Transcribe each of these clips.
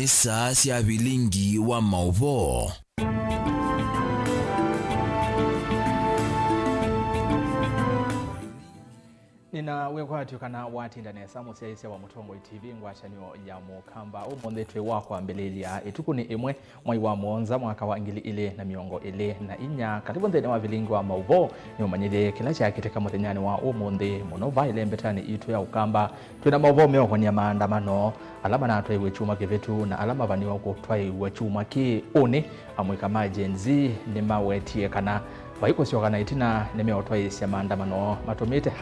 nisa cia bilingi wa mauvo. Nina wekwatyo kana watinda nesa musiaisia wa Mutongoi TV ngwachanio ya mukamba umondhetwe wakwa mbelelia etukuni imwe mwai wa monza mwaka wa ngili ile na miongo ile na inya karibu nthene wa vilingi wa mauvo ni umanyile kila chakiteka muthenyani wa umundi muno vaile mbetani itu ya ukamba twina mauvo meokonia maandamano alama na atwaiwe chuma kivetu na alama vaniwa kutwaiwe chuma ki une amwika majenzi ni mawetie kana vaiko kana itina nimeotwaisya maandamano matumite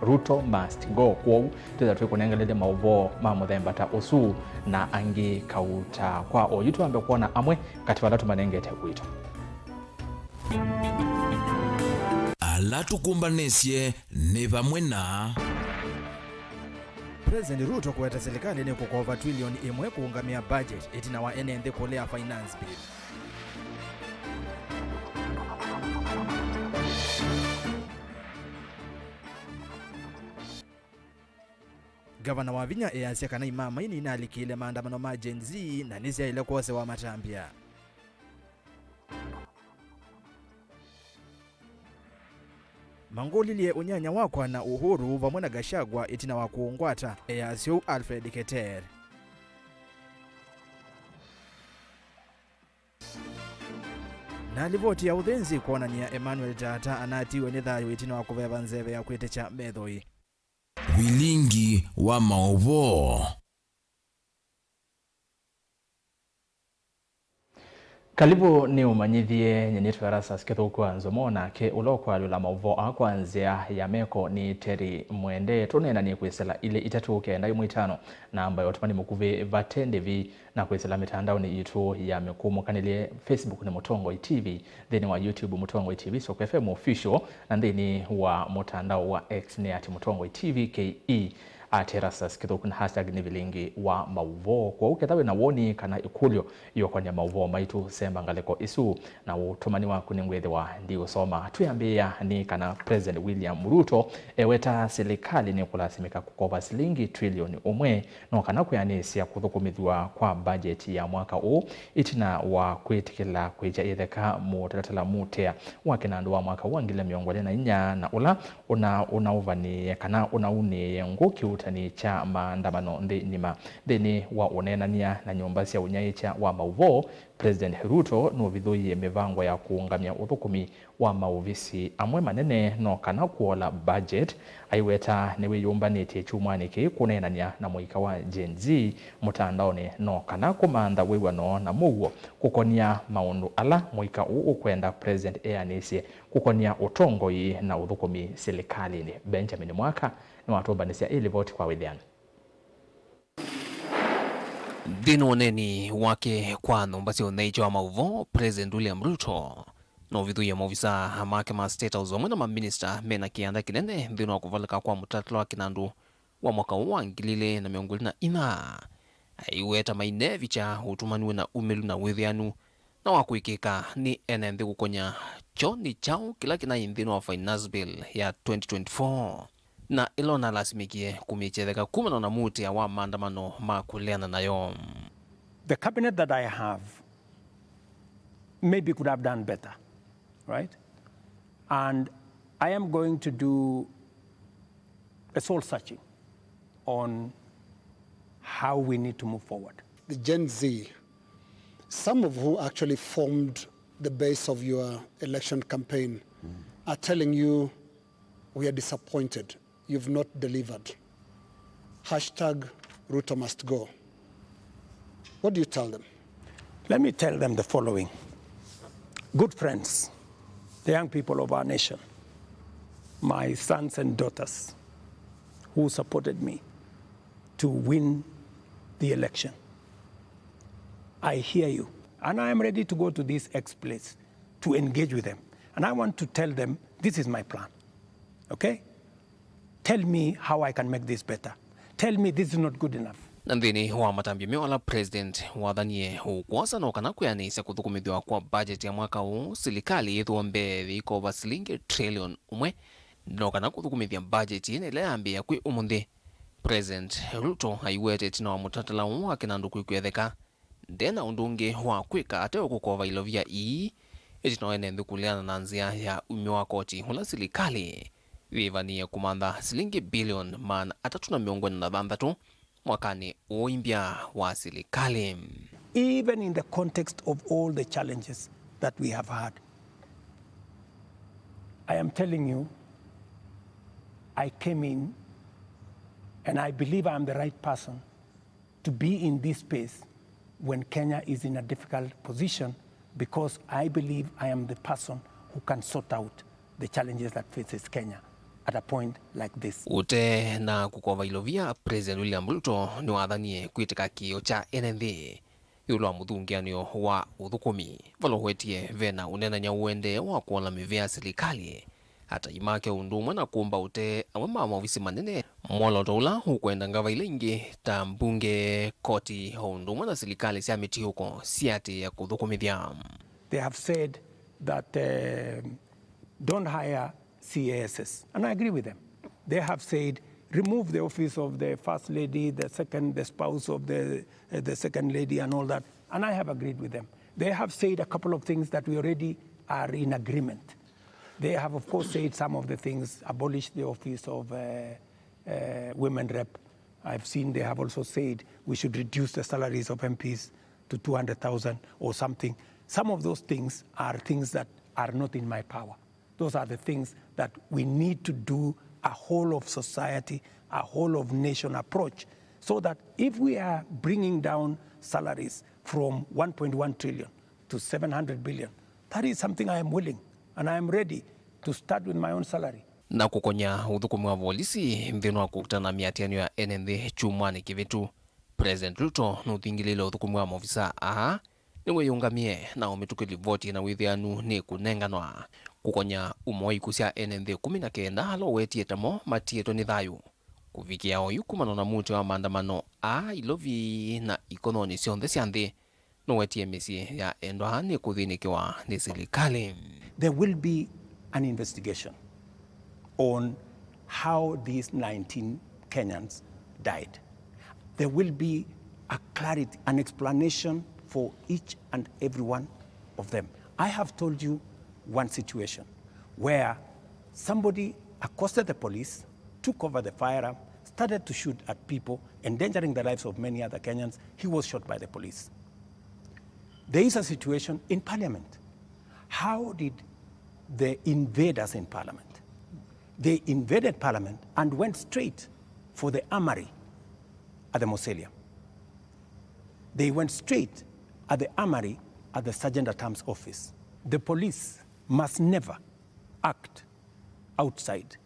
#Ruto must go kwou tuza twikunengelele mauvo ma muthemba ta usu na angi kauta kwa oyitu ambe kuona amwe kati valatu manengete kwito alatu kumbanesye ni vamwe na President Ruto kuweta serikali ni kukova trilioni imwe kuungamia budget itina wa enende kolea finance bill. Gavana wa Vinya easya kana imama ini inalikile maandamano ma Gen Z na nizia ile kose wa matambia. Mangolilie unyanya wakwa na Uhuru vamwe na Gachagua itina wa kuungwata easyo Alfred Keter. Na livoti ya uthenzi kuona ni ya Emmanuel Tata anatiwe ni thayo itina wa kuveva nzeve ya kwitecha methoi. bilingi wa mauvo. Kalibu ni umanyithie nyenyetu ya rasa sikithu kwanzo mona ke ulokwa lula mauvo akwanzia ya meko ni Terry Mwende tunena ni kuisela ile itatu kenda imwitano na ambayo tumani mukuve vatendevi na kuisela mitandao ni itu ya mekumu kanilie Facebook ni Mutongoi TV theni wa YouTube Mutongoi TV Soko FM official na theni wa mutandao wa X ni ati Mutongoi TV KE aterasa sikithu kuna #ni vilingi wa mauvo kwa uketawe na woni kana ikulyo yokonya mauvo maitu semba ngaleko isu na utumani wa kuningwethe wa ndio soma tuyambia ni kana President William Ruto eweta serikali ni kulasimika kukova silingi trilioni umwe no kana kuyanisia kuthukumithwa kwa budget ya mwaka huu itina wa kwitikila kwija itheka mutalatala mutea wa kinandu wa mwaka wa ngile miongo na inya na ula unauvani kana unauni nguki utani cha maandamano thini wa unenania na nyumba cia unyaicha wa mauvo. President Ruto no vithuie mivango ya kuungamia uthukumi wa mauvisi amwe manene no kana kuola budget aiweta niwe yumbanite chumani ki kunenania na muika wa Gen Z mutandaoni no kana kumanda wiwano na muguo kukonia maundu ala muika ukwenda President eanisie kukonia utongoi na uthukumi serikali ni Benjamin Mwaka ni watombanisia ili vote kwa William Dino neni wake kwa nombasi onaicho wa mauvo President William Ruto no vithu ya maofisa hamake ma state house wamwe na ma minister mena kianda kinene dino wakuvalika kwa mutatalo wa kinandu wa mwaka wa ngilile na miongoli na ina aiweta maine vicha utumaniwe na umelu na wethianu na wakuikika ni enende kukonya choni chao kila kina indhino wa finance bill ya 2024 na ilona lasimikie kumichetheka kumana na muti ya wa maandamano makuleana nayo. The cabinet that I have maybe could have done better, right? And I am going to do a soul searching on how we need to move forward. The Gen Z, some of who actually formed the base of your election campaign, are telling you, we are disappointed. You've not delivered. #Ruto must go. What do you tell them? Let me tell them the following. Good friends, the young people of our nation, my sons and daughters who supported me to win the election. I hear you, and I am ready to go to this X place to engage with them. And I want to tell them, this is my plan, okay? Tell me how I can make this better. Tell me this is not good enough. Nandini wa matambia miwala President wadhanie ukwasa na ukana kuyanisa kuthukumithwa kwa budget ya mwaka huu serikali ithuombe viko vasilingi trillion umwe no kana kuthukumithia budget ine ile ambia kwi umundi President Ruto aiwete tina wa mutatala wake na nduku ikwetheka ndena undungi wa kwika ateo kukova ilovia itina ene ndukuleana na nzia ya umi wa koti hula silikali vivanie kumanda silingi bilion man atatuna miongoni na dhandatu mwakani uimbia wa silikali. Even in the context of all the challenges that we have had, I am telling you, I came in and I believe I am the right person to be in this space when Kenya is in a difficult position, because I believe I am the person who can sort out the challenges that faces Kenya at a point like this. Ute na kukova ilovia President William Ruto ni wathanie kwitika kio cha NNV yulo wa muthungianio wa uthukumi valohwetie vena unenanya uende wa kuona mivea serikali hata imake undumwe na kuomba ute amwe maofisi manene mwoloto ula hukwenda ngava ile ingi ta mbunge koti undumwe na serikali sia miti huko siati ya kuthukumithia. They have said that don't hire CASs, and I agree with them. They have said remove the office of the first lady, the spouse of the second lady and all that, and I have agreed with them. They have said a couple of things that we already are in agreement. They have, of course, said some of the things, abolish the office of women rep. I've seen they have also said we should reduce the salaries of MPs to 200,000 or something. Some of those things are things that are not in my power. Those are the things that we need to do a whole of society, a whole of nation approach, so that if we are bringing down salaries from 1.1 trillion to 700 billion, that is something I am willing and I am ready to start with my own salary. Na kukonya uthukumi wa polisi mthino wa kukutana miatiano ya NNV chumani kivitu, President Ruto nuthingilile uthukumi wa maofisa niwe yungamie na umitukili voti na withianu ni kunenganwa kukonya umoi kusia NNV 19 halo wetie tamo matieto ni thayu kuvikia oyu kumano na muti wa maandamano ilovi na ikononi sionthe cia nthi no wetie misi ya endwa ni kuthinikiwa ni serikali. There will be an investigation on how these 19 Kenyans died. There will be a clarity, an explanation for each and every one of them. I have told you one situation where somebody accosted the police, took over the firearm, started to shoot at people, endangering the lives of many other Kenyans. He was shot by the police. There is a situation in Parliament. How did the invaders in Parliament? They invaded Parliament and went straight for the armory at the Mausoleum. They went straight at the armory at the Sergeant-at-Arms office. The police must never act outside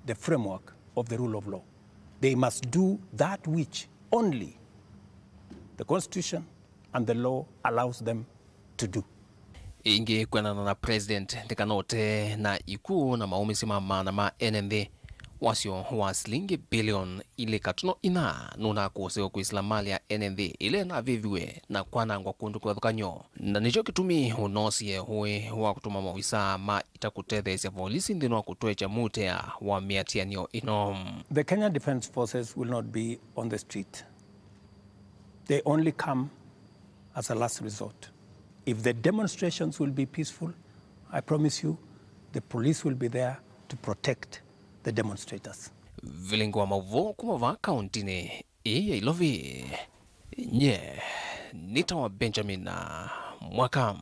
the framework of the rule of law. They must do that which only the Constitution and the law allows them to do. Ingi kwenana na President ndikanote na iku na maumisi mamana ma NNV wasio wa silingi bilion ile katuno ina nuna kuoseo kuislamali ya NNV ile na viviwe na kwanangwa kundu kwa thukanyo na nicho kitumi unosie huwe wa kutuma mawisa ma itakutethesya polisi ndino wa kutoe cha mutea wa miatianio ino. The Kenya Defence Forces will not be on the street. They only come as a last resort. If the demonstrations will be peaceful, I promise you, the police will be there to protect the demonstrators. Vilingo wa mauvo kumava kauntine iya ilovi nye nitawa Benjamin na Mwakam.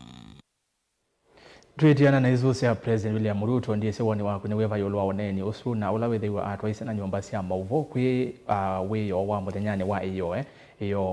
Twitiana na izu cia President William Ruto ndiye sewoni waku ni weva yolwa oneni usu na ula wethiwa atwaise na nyumba cia mauvo kwi wiyo wa muthenyani wa iyo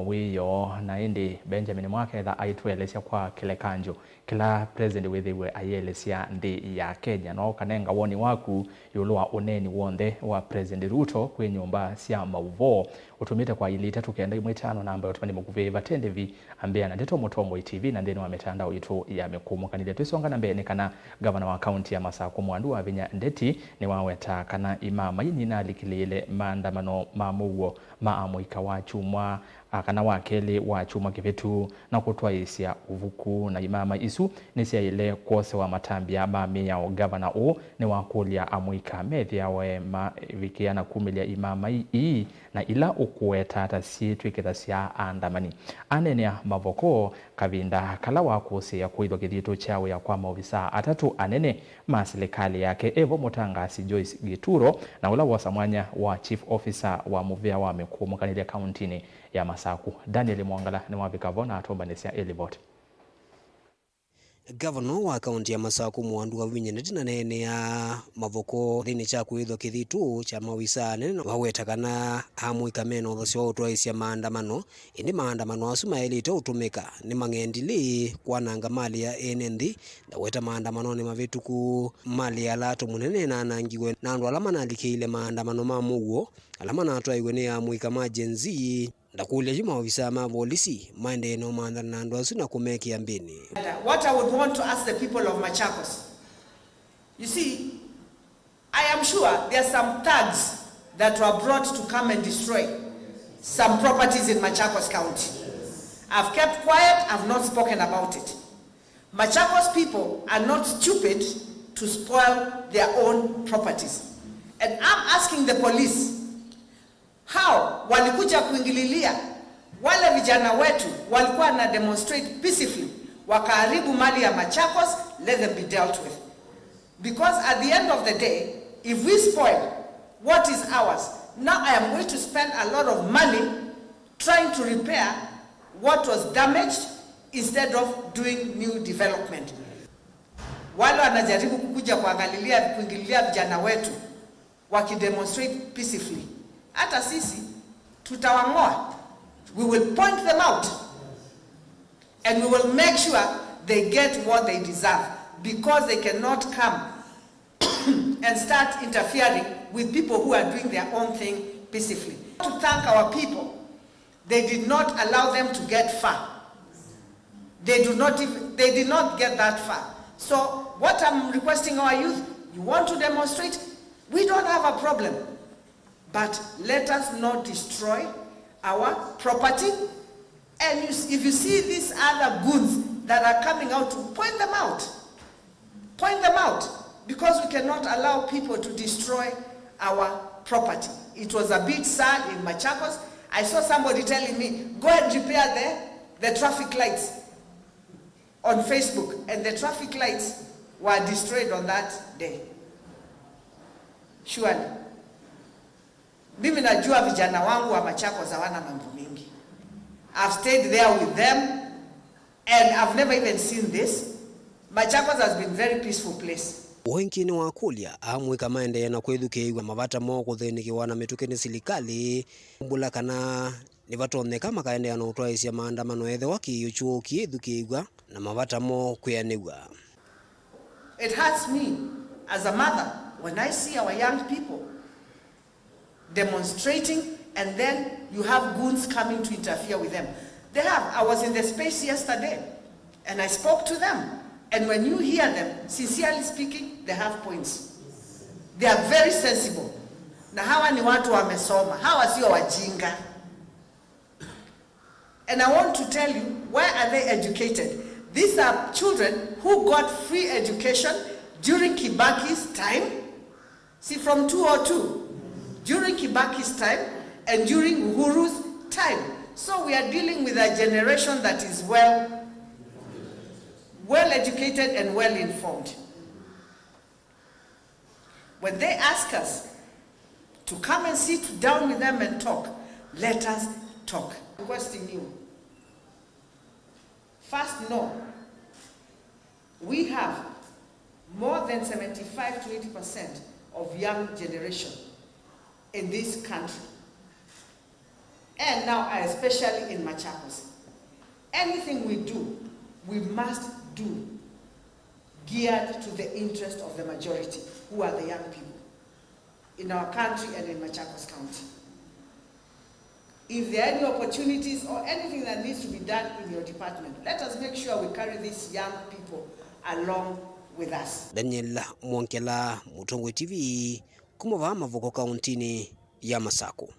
wiyo na indi Benjamin Mwaketha aitwelesya kwa kile kanjo kila President wethiwe ayelesya nthi ya Kenya no kanenga woni waku yolwa oneni wonde wa President Ruto kwi nyumba cia mauvo utumite kwa ili 395 namba utumani mukuviva tendevi ambeana ndeto motombo TV na ndeni wa mitandao itu ya mikumu kanile twisonga na mbene kana governor wa county ya Masako Mwandu wa Vinya Ndeti ni waweta kana imama yini na likilile maandamano mamuwo maamuika wa chumwa akana wakeli wa chuma kivitu na kutwaisya uvuku na imama isu nisya ile kwose wa matambia mami ya gavana o ni wakulia amwika methia we vikia na kumilia imama ii na ila ukueta tasi twikithasya andamani anenea mavoko kavinda kala wakusia kuithwa kithitu chawe ya kwa maofisa atatu anene ma serikali yake Evo Mutangasi Joyce Gituro na ula wasamwanya wa chief officer wa muvia wa mekumukanile kauntini ya Masaku. Daniel Mwangala ni wavikavona atombanesia Elibot. Governor wa kaunti ya Masaku Mwandu wa Winyeneti na nene ya mavoko thini cha kuithwa kithitu cha mawisa nene wawetakana hamwika meno thasi wa utwaisya maandamano indi maandamano asu maelite utumika ni mang'endili kwananga mali ya enendi na weta maandamano ni mavituku mali ya lato munene na anangiwe na andu alama nalikile maandamano mamuguo alama na atwaiwe ni hamwika majenzi ndakulia juma ofisa ma polisi mande no mandana na andu asu na kumekia mbini. What I would want to ask the people of Machakos, you see, I am sure there are some thugs that were brought to come and destroy some properties in Machakos County. I've kept quiet, I've not spoken about it. Machakos people are not stupid to spoil their own properties. And I'm asking the police, how walikuja kuingililia wale vijana wetu walikuwa na demonstrate peacefully wakaharibu mali ya Machakos, let them be dealt with. Because at the end of the day, if we spoil what is ours, now I am going to spend a lot of money trying to repair what was damaged instead of doing new development. Wale wanajaribu kukuja kuingililia vijana wetu wakidemonstrate peacefully, hata sisi tutawang'oa. We will point them out and we will make sure they get what they deserve, because they cannot come and start interfering with people who are doing their own thing peacefully. To thank our people, they did not allow them to get far. They did not get that far. So what I'm requesting our youth, you want to demonstrate, we don't have a problem. But let us not destroy our property. And if you see these other goons that are coming out, to point them out. Point them out. Because we cannot allow people to destroy our property. It was a bit sad in Machakos. I saw somebody telling me, go and repair the traffic lights on Facebook. And the traffic lights were destroyed on that day. Surely. Mimi najua vijana wangu wa Machakos hawana mambo mingi. I've stayed there with them and I've never even seen this. Machakos has been a very peaceful place. Uhinkini wa kulia amwika maende na kwethukiwa mavata moko thinikiwa na mituke ni silikali mbulakana ni vatoneka makaende na utwaisya maandamano ethe wakiuchuo kiethukiwa na mavata mo kwianiwa. It hurts me as a mother when I see our young people demonstrating and then you have goons coming to interfere with them. I was in the space yesterday and I spoke to them. And when you hear them, sincerely speaking, they have points. They are very sensible. Na hawa ni watu wamesoma. Hawa sio wajinga. And I want to tell you, where are they educated? These are children who got free education during Kibaki's time. See, from 202. During Kibaki's time and during Uhuru's time. So we are dealing with a generation that is well educated and well informed. When they ask us to come and sit down with them and talk, let us talk. I'm requesting you. First, no. We have more than 75 to 80% of young generation in this country. And now, especially in Machakos. Anything we do, we must do geared to the interest of the majority, who are the young people in our country and in Machakos County. If there are any opportunities or anything that needs to be done in your department, let us make sure we carry these young people along with us. Daniel Mwankela, Mutongwe TV, kumava mavoko kauntini ya Masaku.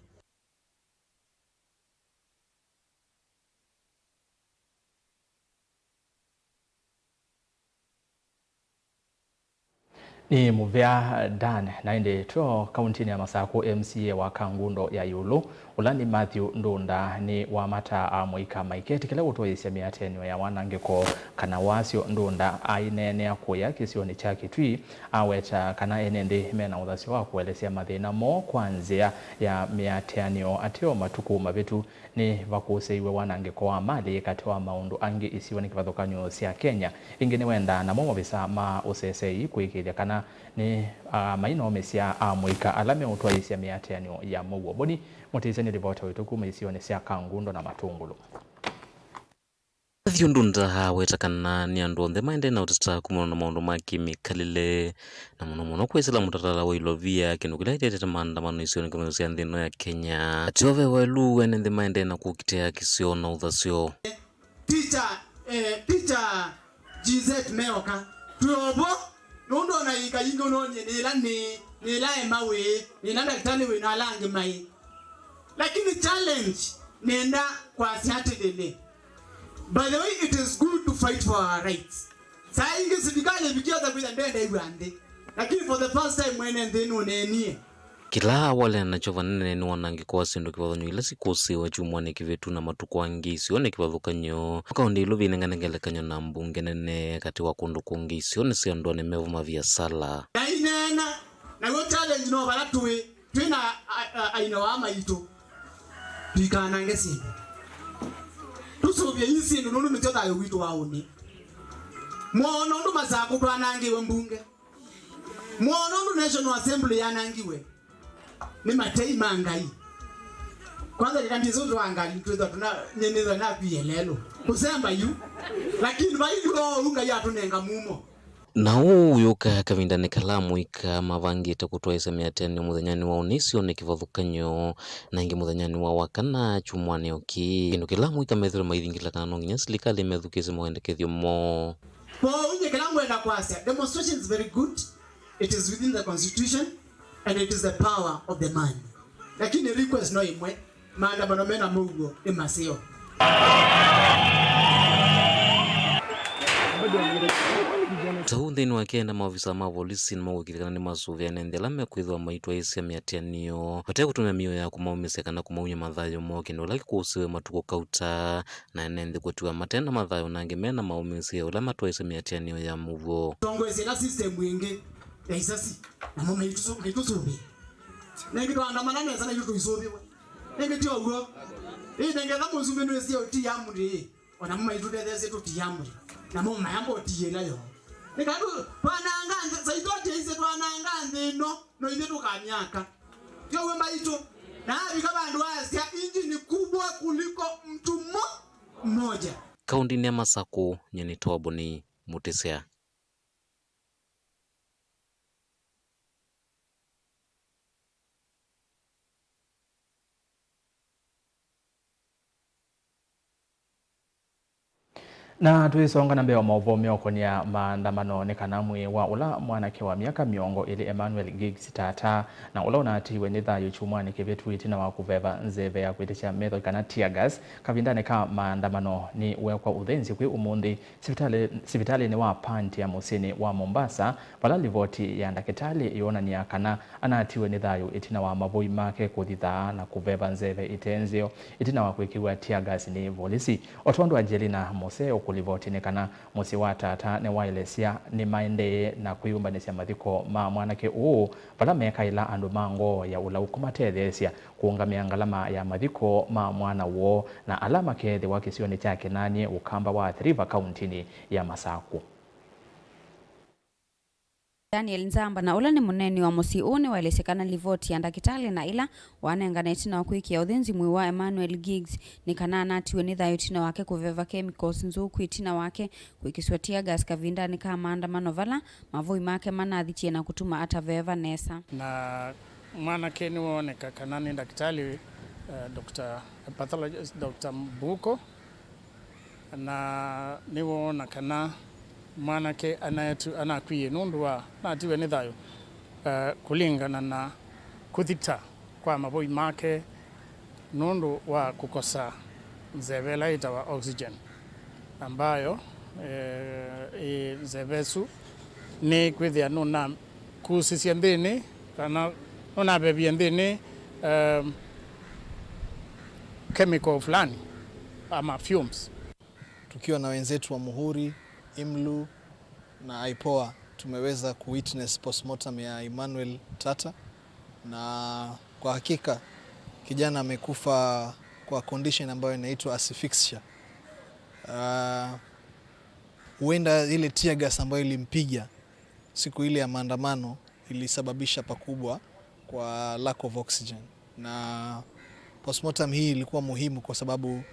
Ni Muvea Dan naende tuo kaunti ya Masako MCA wa Kangundo ya Yulu ulani Matthew Ndunda ni wa mata amuika maiketi kile utoyesya miatenyo ya wanangeko kana wasio Ndunda ainene akuya kisioni chake twi aweta kana enende mena uthasi wa kuelesea mathina mo kwanzia ya miatenyo ateo matuku mabitu ni vakuseiwe wanangeko wa mali kati wa maundu angi isioni kivathukanyo cia Kenya ingine wenda na momo bisa ma usesei kuikithia kana ni maino mesia amuika alame utwaisya miatenyo ya mauo boni mutizeni ripota wetu kuma isione cia Kangundo na Matungulu. Matthew Ndunda wetakana ni andu onthe maende na utata kumona na maundu ma kimikalile na muno kwesela mutatala wa ilovia kindu kila itete maandamano isioni kama cia nthino ya Kenya atiove welu wene nthe maende na kukitea kisio na uthasio Teacher GZ Meoka tuobo nondo na ikayingo nonye nila emawe nina daktari we na lange mai lakini challenge nenda kwa Saturday. By the way, it is good to fight for our rights. Saa ingi serikali bikiaza kwa ndenda iwande. Lakini for the first time when ndenu nenie. Kila wale na chova nene ni wanangi kwa sindu kivathanyo ila sikusi wa chumwane kivetu na matukwangi sione kivathukanyo wakaundi iluvi nenganengelekanyo na mbunge nene kati wa kundu kungi sione siandone mevu mavia sala na inena na go challenge no balatuwe twina aina wa maito tuikanangesi tusubye isi nunu mitota yo witu waone mwono ndo mazako twanangiwe mbunge mwono ndo National Assembly yanangiwe ni matei mangai kwanza nikambizo ndo angali tweza tuna nyeneza na bielelo kusemba yu lakini bailo unga ya tunenga mumo na uyuka kavindane kalamu ika mavangite kutwaisa miatenyo muthanyani wa unisio ni kivathukanyo na ingi muthanyani wa wakana chumwane oki kindu kilamu ika methero maithingila kana nginya serikali methukise moendekethio mo po unye kilamu enda kwasa demonstration is very good, it is within the constitution and it is the power of the man lakini request no imwe maandamano mena mugo imasio Taunthini wa Kenya maofisa ma polisi nimawukirikana ni masuvia nendela mekwithwa maitwa isi ya miatianio patia kutumia mio ya kumaumisya kana kumaunya mathayo mo kindu ula kikusiwe matuko kauta na nendhi kutiwa matenda mathayo nangi mena maumisya ula matwa isi miatianio ya muvo tongwese na system wingi ya isasi na mama itusubi nengi twandamana nesa na yutu isubiwe nengi tio ugo nenge kama usumbe nwesi ya uti ya muri ona mama itutethese tuti ya muri na mama yambo tiyela yo nikadu twananga saitote ise twananga ndino no inde tukanyaka tio wemba ito na bika bandu asya inji ni kubwa kuliko mtu mmoja kaunti ya Masako nyeni Toboni Mutesea. Na tuisonga na mbeo mauvo miokonia maandamano ni kanamwe wa ula mwanake wa miaka miongo ili Emmanuel Giggs Tata na ula unatiwe nitha yuchumwani kivetu itina wa kuveva nzeve ya kuitisha metho kana tear gas kavindane ka maandamano ni wekwa uthenzi kwi umundi sivitali ni wa panti ya musini wa Mombasa pala livoti ya ndakitali iona ni kana anatiwe nitha yu itina wa mavui make kuthitha na kuveva nzeve itenzio itina wa kuikiwa tear gas ni volisi otondo Angelina Moseo kulivoti nekana musi wa Tata ne wailesia ni maende na kuyumbanisya mathiko ma mwanake uu vala meka ila andu mango ya ula ukumatethesia kuungamia ngalama ya mathiko ma mwana uo na alama kethe wa kisioni chake nanie ukamba wa Athi River kauntini ya Masako. Daniel Nzamba na ula ni muneni wa musiuni wailesekana livoti ya ndakitali na ila wanengana itina wa kuikia uthenzi mwi wa Emmanuel Giggs ni kana natiwe nitha yutina wake kuveva chemicals nzuku itina wake kuikiswa tear gas kavinda ni kama maandamano vala mavui make manathichie na kutuma ataveva nesa na mwanake ni woneka kana ni ndakitali Dr. Pathologist Dr. Mbuko na ni wona kana mwanake anakwiye nundu wa natiwe ni thayo kulingana na kuthita kwa mavui make nundu wa kukosa nzevela itawa oxygen ambayo nzevesu ni kwithia nuna kusisia ndini kana ona bebi ndini chemical fulani ama fumes. Tukiwa na wenzetu wa Muhuri, IMLU na IPOA tumeweza kuwitness postmortem ya Emmanuel Tata, na kwa hakika kijana amekufa kwa condition ambayo inaitwa asphyxia. Huenda ile tear gas ambayo ilimpiga siku ile ya maandamano ilisababisha pakubwa kwa lack of oxygen, na postmortem hii ilikuwa muhimu kwa sababu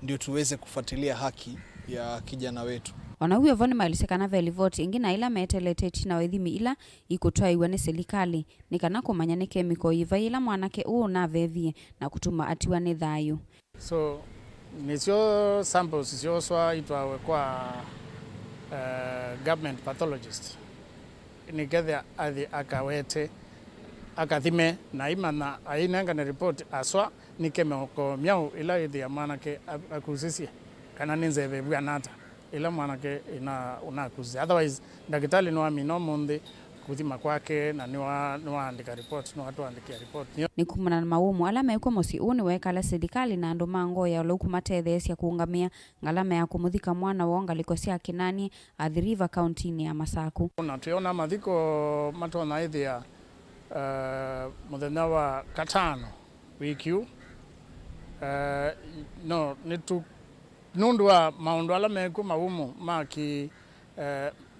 ndio tuweze kufuatilia haki ya kijana wetu. Ona huyo voni malisekana velivoti ingina ila metelete tina wethimi ila ikutoa iwane serikali nikana kumanya ni chemical iva ila mwanake uo na vevie na kutuma atiwa ni thayu. So nisio samples sio swa itwa kwa government pathologist nigetha athi akawete akathime na imana ainanga na report aswa ni chemical miau ila ithi ya mwanake akusisie kana ninzeve bwanata ila mwanake unakuzi. Otherwise daktari no amino monde kuthima kwake na ni waandika report, no watu andikia report. Ni kumana na maumu alama yuko Musiuni wekala serikali na ando mango ya ulo kumatethesia kuungamia ngalama ya kumuthika mwana wonga likosia kinani Athi River County ni ya Masaku. Na tuona mathiko matona ithia muthenya wa katano wiki no nitu nundu wa maundu ala meku maumu maki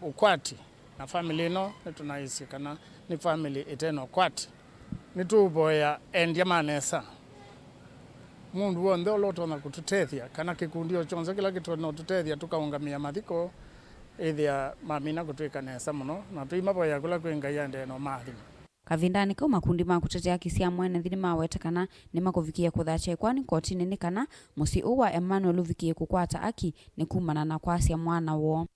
ukwati na family no tunaisi kana ni family eteno kwati nituboya endia manesa mundu wonde olotona kututethia kana kikundio chonze kila kitu no tutethia tukaungamia mathiko ithia mamina kutwika nesa muno na tuimaboya kula kwinga yande no mathima. Kavindani kwa makundi ma kutetea kisia mwene thini mawete kana ni makuvikia kuthache kwani kotini ni kana musi uwa Emmanuel uvikie kukwata aki ni kumana na kwasia mwana wo.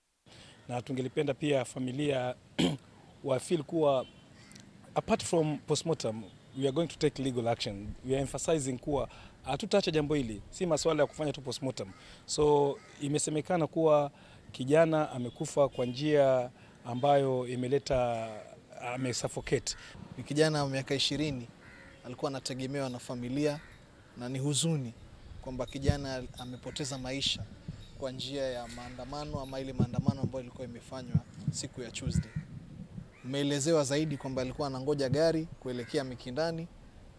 Na tungelipenda pia familia wa feel kuwa apart from postmortem we are going to take legal action. We are emphasizing kuwa hatutaacha jambo hili, si masuala ya kufanya tu postmortem. So imesemekana kuwa kijana amekufa kwa njia ambayo imeleta amesuffocate. Ni kijana wa miaka 20 alikuwa anategemewa na familia, na ni huzuni kwamba kijana amepoteza maisha kwa njia ya maandamano ama ile maandamano ambayo ilikuwa imefanywa siku ya Tuesday. Umeelezewa zaidi kwamba alikuwa anangoja gari kuelekea Mikindani.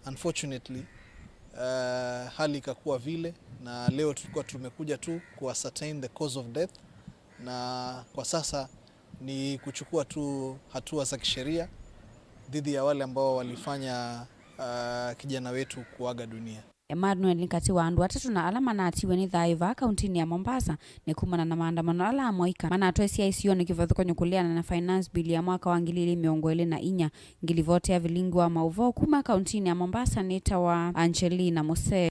Unfortunately hali ikakuwa vile, na leo tulikuwa tumekuja tu ku ascertain the cause of death, na kwa sasa ni kuchukua tu hatua za kisheria dhidi ya wale ambao walifanya kijana wetu kuaga dunia. Emmanuel ni kati wa andu atatu na alama na atiwe ni thaiva kauntini ya Mombasa ni kumana na maandamano ala amoika mana atwesi ya isio ni kivathuko nyukuliana na finance bill ya mwaka wa ngilili miongoele na inya ngilivote ya vilingu wa mauvo kuma kauntini ya Mombasa ni tawa Angelina Mose.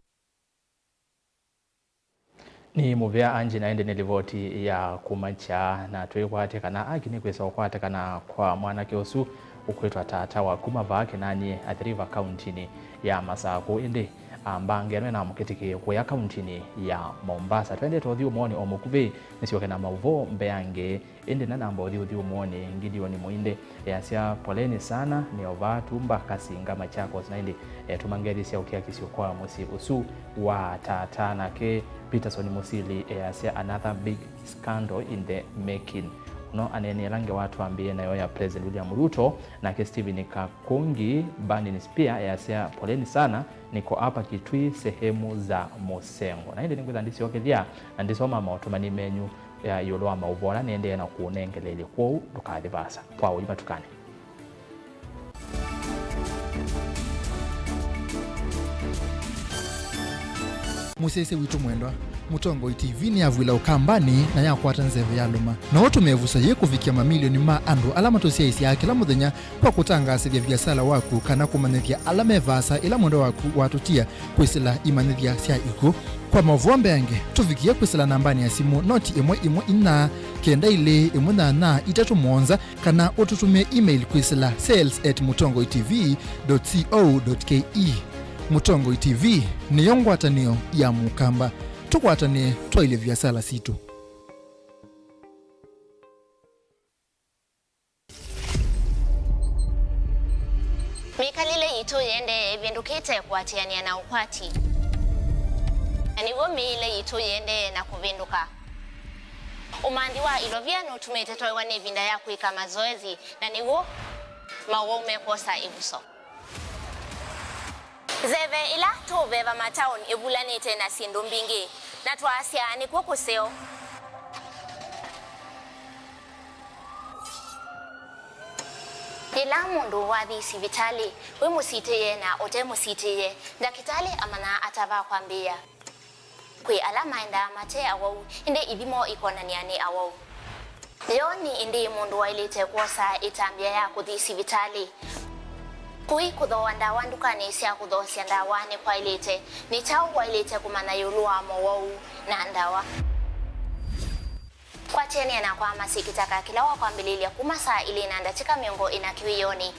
Ni muvea Anji naende nilivoti ya kumacha na tuikwate kana agini kwesa ukwate kana kwa mwana kiosu ukwetwa tata wa kuma vake nani Athi River County ya Masaku indi ambangenwe na mukitiki kwa kauntini ya Mombasa. Twende to thiu moni omukuve nisioke na mauvo mbeange indi na namba thiu moni Gideon Muinde yasia poleni sana ni ova tumba Kasinga Machakos na indi tumangeri sia ukia kisio kwa musi usu wa tata na ke Peterson Musili yasia another big scandal in the making. No anene lange watu ambie na ya President William Ruto na ke Stephen Kakungi bandi spear yasia poleni sana niko hapa Kitui sehemu za Mosengo. Na hili ninguza ndisi okethia na ndisoma maotomani menyu ya yoloa maubora niende na kuonengelele kwa tukadibasa kwa ulipa tukane. Musese witu mwendwa Mutongo TV ni avwila ukambani na yakwata nzeve ya luma na watu mevusa ye kuvikia mamilioni ma andu alama tosia isi ya kila muthenya kwa kutangasa vya biasala waku kana kumanithia alama vasa ila mwendo waku watutia kwisila imanithia sia iko kwa mavombe yange tuvikia kwisila nambani ya simu noti imwe ina kenda ile imwe na itatu monza kana ututumia email kwisila sales@mutongotv.co.ke. Mutongo TV ni yongwatanio ya mukamba tukwatane twaile vyasala situ. ukwati na niguo miile itu yende na kuvinduka. Umandi wa ilovia no tumete toiwa ni vinda ya kuika mazoezi na niguo mawaume kosa ibuso. Zeve ila tuveva mataoni ibulanite na sindu mbingi na tuasia ni kwa kuseo. Ila mundu wathi vitali we musiteye na ote musiteye ndakitali amana atava kwambia kwi alama enda mate awau inde ibimo ikonaniani awau Leoni indi mundu wailite kuosa itambia ya kuthisi vitali kui kudhoanda wandukani sia kudhosia ndawani kwa ilite ni chao wailite kumana yulua mowau na ndawa kwa cheni na kwa masikitaka kila wakwambililia kumasa ili inaandatika miongo inakiwioni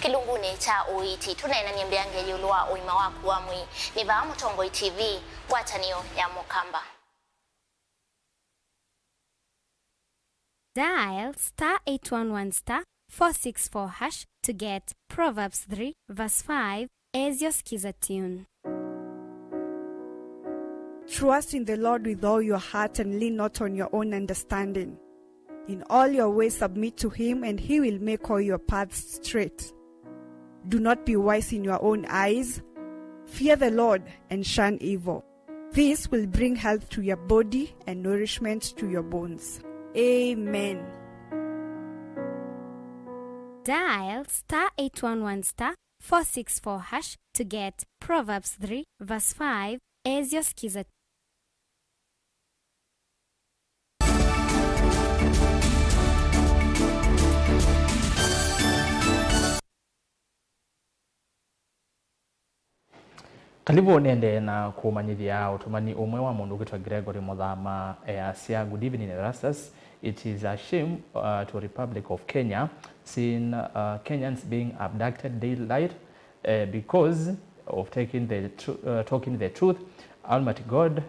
kilunguni cha uiti tunaina niambiange yulua uima waku wa mwi ni Vahamu Tongoi TV watanio ya Mukamba. Dial *811*464# to get Proverbs 3 verse 5 as your skiza tune. Trust in the Lord with all your heart and lean not on your own understanding. In all your ways submit to him and he will make all your paths straight. Do not be wise in your own eyes. Fear the Lord and shun evil. This will bring health to your body and nourishment to your bones. Amen. Dial *811*464# to get Proverbs 3 verse 5 as your skiza. Karibu nende na kumanyithia utumani umwe wa mundu kitwa Gregory Muthama asia. Good evening Erastus. It is a shame to Republic of Kenya seeing Kenyans being abducted daylight because of talking the truth. Almighty God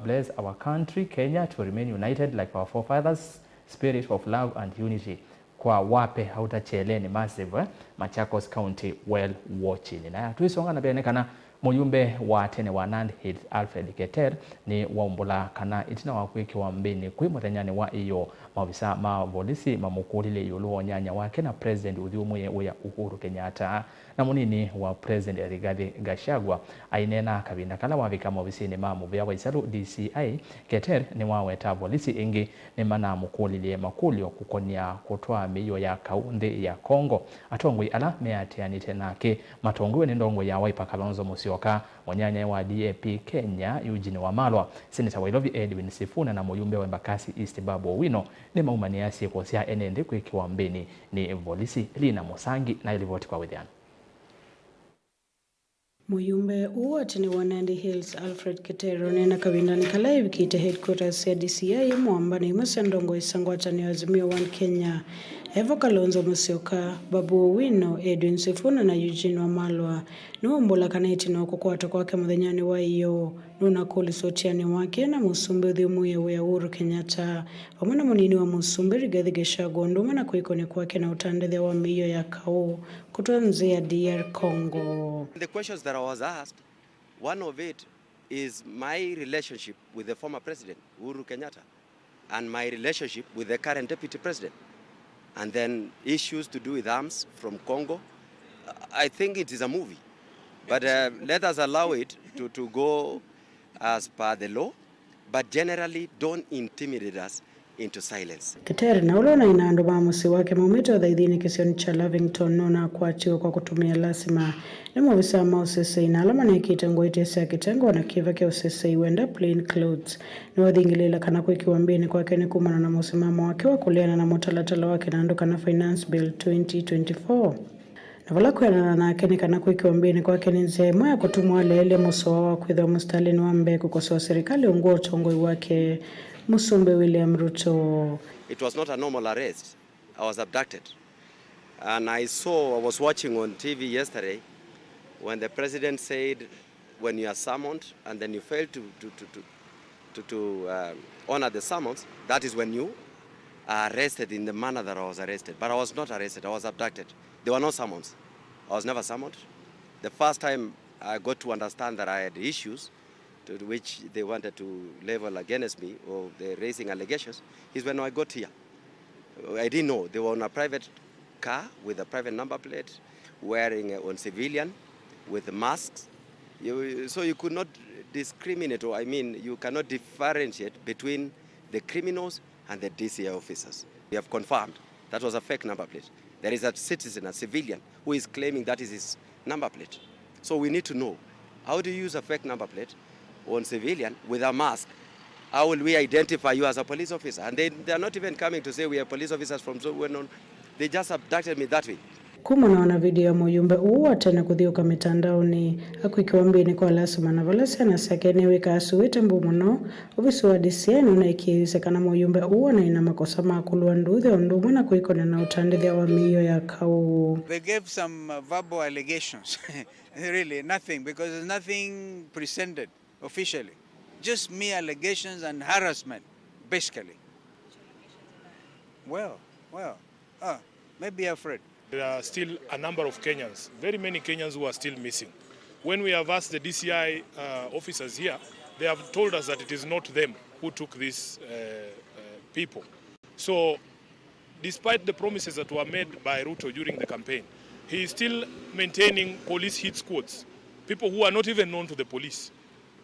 bless our country Kenya to remain united like our forefathers. Spirit of love and unity. Kwa wape hautacheleni massive Machakos County well watching. Na tuisonga na bionekana muyumbe wa tene wa Nandi Hills Alfred Keter ni waumbula kana itina wakwiki wa mbini kwi mutanyani wa iyo mawisa mavolisi mamukulile yulu nyanya wake na President udhiumuye uya Uhuru Kenyatta na munini wa President Rigathi Gachagua ainena kabinda kala wavika mavisini mavya wa isalu DCI Keter ni waweta volisi ingi ni mana mukulile makulio kukonia kutwa miyo ya kaunti ya Kongo atongwe ala meatiani tenake matongwe ni ndongwe ya Wiper Kalonzo Musyoka wanyanya wa DAP Kenya Eugene Wamalwa Senator Wailovi Edwin Sifuna na muyumbe wa Embakasi East Babu Owino ni maumaniasi kusia enende kwikiwa mbeni ni volisi Lina Musangi na ilivoti kwa Withian. Muyumbe uwatini wa Nandi Hills Alfred Ketero nena kabindani kalai wikite headquarters ya DCI mwambani masandongo isangwatani wa Azimio One Kenya Evo Kalonzo Musyoka, Babu Owino, Edwin Sifuna na Eugene Wamalwa nuombola kaneti na kukwata kwake muthenyani wa iyo nuna kuli sotiani wake na musumbe udhiumuye wa Uhuru Kenyatta wamana munini wa musumbe Rigathi Gachagua nduma na kuikone kwake na utandethe wa miyo ya kau kutuanzia DR Congo. The questions that I was asked, one of it is my relationship with the former president Uhuru Kenyatta and my relationship with the current deputy president. And then issues to do with arms from Congo. I think it is a movie, but let us allow it to go as per the law, but generally don't intimidate us into silence. Keter na ulona inaandu maamuzi wake maumito dhaidhini kisioni cha Lavington nona kuachiwa kwa kutumia lasima ni mwavisa mausese ina alama na ikitengo itese ya kitengo na kiva kia usese iwenda plain clothes ni wadhingilila kana kuikiwa mbini kwa kene kumana na musimamo wake wa kuliana na mutalatala wake na anduka na Finance Bill 2024. Na wala kuyanana na kene kana kuikiwa mbini kwa kene nzia moya kutumwa lele musowa wa kuidha mustalini wa mbe kukosoa serikali unguo utongoi wake Musumbe William Ruto. It was not a normal arrest. I was abducted. And I was watching on TV yesterday when the president said when you are summoned and then you fail to honor the summons, that is when you are arrested in the manner that I was arrested. But I was not arrested, I was abducted. There were no summons. I was never summoned. The first time I got to understand that I had issues to which they wanted to level against me, or they're raising allegations, is when I got here. I didn't know. They were on a private car with a private number plate, wearing on civilian, with masks. So you could not discriminate, or you cannot differentiate between the criminals and the DCI officers. We have confirmed that was a fake number plate. There is a citizen, a civilian, who is claiming that is his number plate. So we need to know, how do you use a fake number plate on civilian with a mask? How will we identify you as a police officer? And they are not even coming to say we are police officers from so on. They just abducted me that way. Kumana na video muyumbe uwa tena kuthiuka mitandaoni akwikiwambini kwa lasima na valasi na sakene wika asuwete mbumono ofisu wa DCI nuna ikisekana muyumbe uwa na ina makosa makulu nduthi ondumu na kuikone na utandithia wa miyo ya kau. They gave some verbal allegations. Really nothing, because there's nothing presented officially. Just mere allegations and harassment, basically. Well, maybe afraid. There are still a number of Kenyans, very many Kenyans who are still missing. When we have asked the DCI officers here, they have told us that it is not them who took these people. So, despite the promises that were made by Ruto during the campaign, he is still maintaining police hit squads, people who are not even known to the police.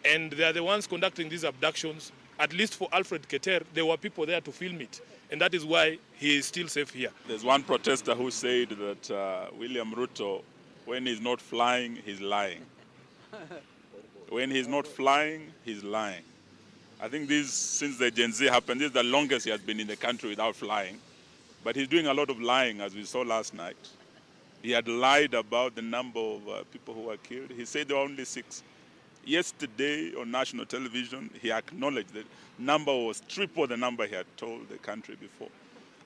And they are the ones conducting these abductions. At least for Alfred Keter, there were people there to film it. And that is why he is still safe here. There's one protester who said that William Ruto, when he's not flying, he's lying. When he's not flying, he's lying. I think this, since the Gen Z happened, this is the longest he has been in the country without flying. But he's doing a lot of lying, as we saw last night. He had lied about the number of people who were killed. He said there were only 6. Yesterday on national television, he acknowledged that number was triple the number he had told the country before.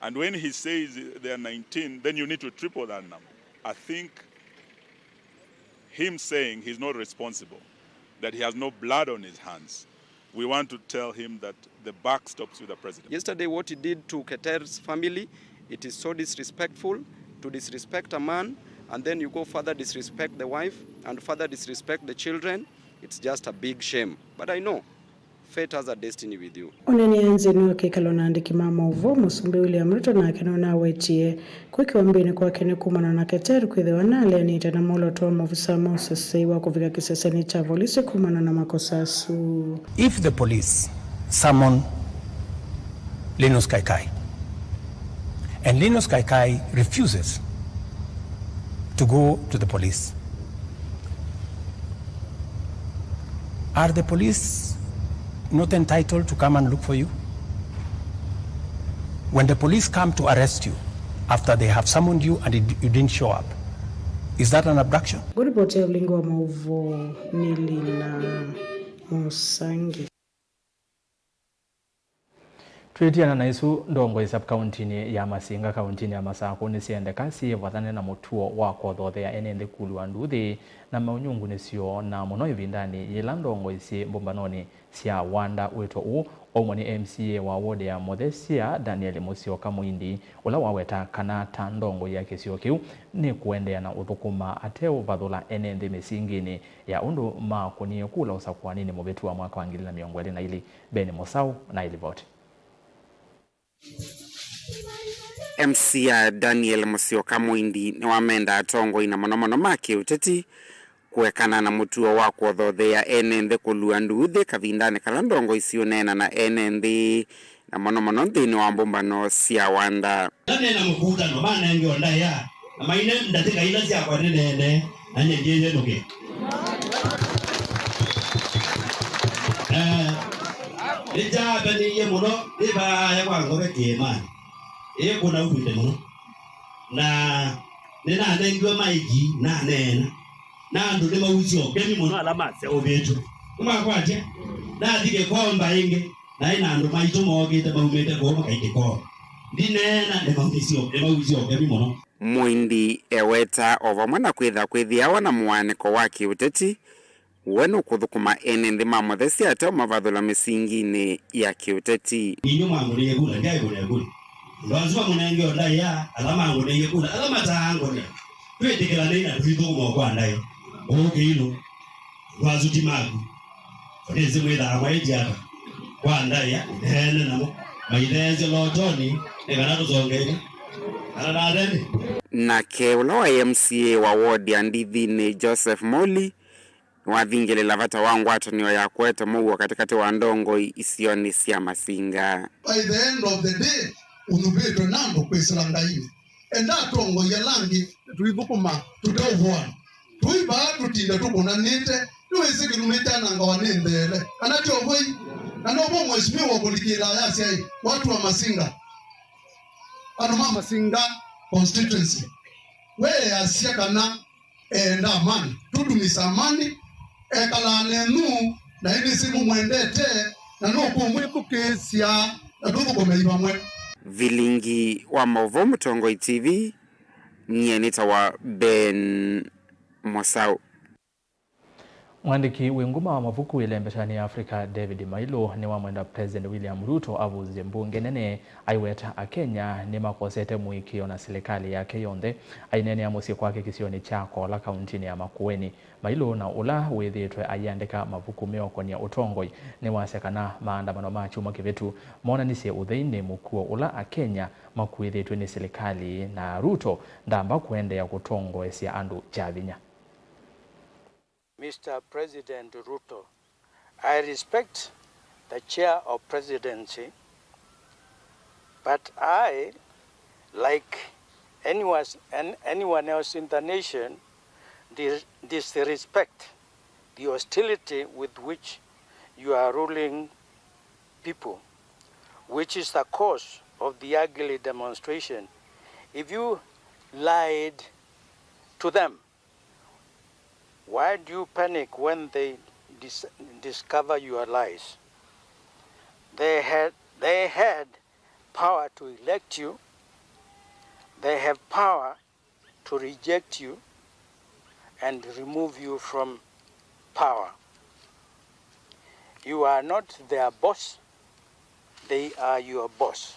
And when he says there are 19, then you need to triple that number. I think him saying he's not responsible, that he has no blood on his hands, we want to tell him that the buck stops with the president. Yesterday, what he did to Keter's family, it is so disrespectful, to disrespect a man, and then you go further disrespect the wife, and further disrespect the children. It's just a big shame. But I know fate has a destiny with you. Oneni anzinu kekalona andiki mama uvo musumbi William Ruto na kenona wetie kukiwambini kwa kene kumana na Keter kwithiwana alianita na molo toa mafisa Moses wa kufika kiseseni cha polisi kumana na makosa su. If the police summon Linus Kaikai and Linus Kaikai refuses to go to the police, are the police not entitled to come and look for you? When the police come to arrest you after they have summoned you and you didn't show up, is that an abduction? Guripotea ulingo wa mauvo Nili na Musangi. Twitiana na isu ndongo isap kauntini ya Masinga kauntini ya Masako nisiende kasi vathane na mutuo wa kothothea enende kulu anduthi na maunyungu nisio na muno ivindani yila ndongo isi mbombanoni sia wanda weto u omwe ni MCA wa ward ya Mothesia Daniel Musyoka Muindi ula waweta kana ta ndongo ya kisio kiu ni kuendea na uthukuma ateo vathula enende misingini ya undu makunie kula usakwanini mubetu wa mwaka wa 2022 Beni Mosau na ilivoti. MCA Daniel Musyoka Muindi ni wamenda atongo ina monomono make uteti kuekana na mutuo wa kothothea enende kulua nduthi kavindane kala ndongo isio nena na enende na monomono nthini wa mbumbano cia wanda nena mukutano bana ngi onda ya amaine ndatika ila cia kwa nene na nyengeje nuke Ija bani ye muno iba ya kwa ngobe kema kuna ubinde muno na nena ndengwe maiji na nena na ndo le mawuzi ogemi muno alama se obetu kuma kwaje na dige kwamba inge na ina ndo maito mogete bawumete ko makaite ko dinena le mawuzi ogemi muno Muindi eweta ovamwe na kwithia wana mwaniko wa kiuteti wenu kuthukuma enende ma Mothesia ateo mavathula misingini ya kiuteti inyuma ngure kula ngai kula lazima munenge ondaya alama ngure kula alama taango ne twetikela nina tuithuma kwa ndai okilo wazuti magu onezi mwitha mwaijata kwa ndaya ene namo maithenze lotoni egana tuzongeni aradeni. Nake ula wa MCA wa ward ya Ndithini Joseph Moli wathingilela vata wangu atonio ya kweta muwa katikati wa ndongo isioni cia masinga. By the end of the day unubito nando kwesela ngaine enda tongo ya langi tuivukuma tutauvuana tuiba tutinda tubonanite tuweze kilomita nanga wanendele anacho hoi anobo mheshimiwa wa kulikila yasi ai watu wa Masinga anoma Masinga constituency we asia kana enda amani tudumisa amani ekala nenu na ini simu mwendete na nuko mweku kesia na tuko komeiba mwe Vilingi wa Mauvo Mutongoi TV nyenita wa Ben Mosau. Mwandiki winguma wa mavuku ile mbetani ya Afrika David Mailo ni wa mwenda President William Ruto avuze mbunge nene aiweta akenya ni makosete muikio na serikali yake yonde ainene ya musi kwake kisioni chako la kauntini ya Makueni. Mailo na ula withitwe ayandika mavuku meoko ni ya Utongoi ni wasekana maandamano machuma kivetu mona nisi udheine mkuwa ula akenya makuithitwe ni serikali na Ruto ndamba kuende ya kutongo esia andu chavinya. Mr. President Ruto, I respect the chair of presidency, but I, like anyone else in the nation, disrespect the hostility with which you are ruling people, which is the cause of the ugly demonstration. If you lied to them, why do you panic when they discover your lies? They had power to elect you. They have power to reject you and remove you from power. You are not their boss. They are your boss.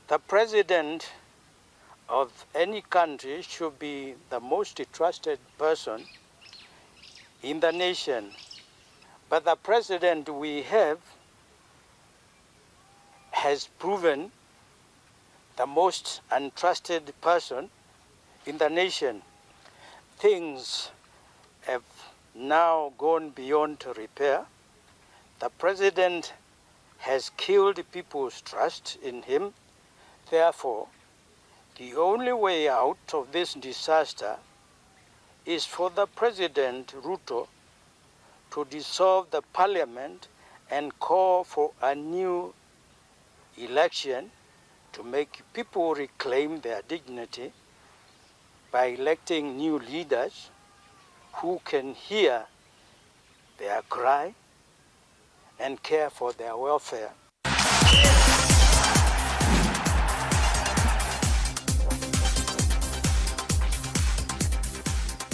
The president of any country should be the most trusted person in the nation. But the president we have has proven the most untrusted person in the nation. Things have now gone beyond repair. The president has killed people's trust in him. Therefore, the only way out of this disaster is for the President Ruto to dissolve the parliament and call for a new election to make people reclaim their dignity by electing new leaders who can hear their cry and care for their welfare.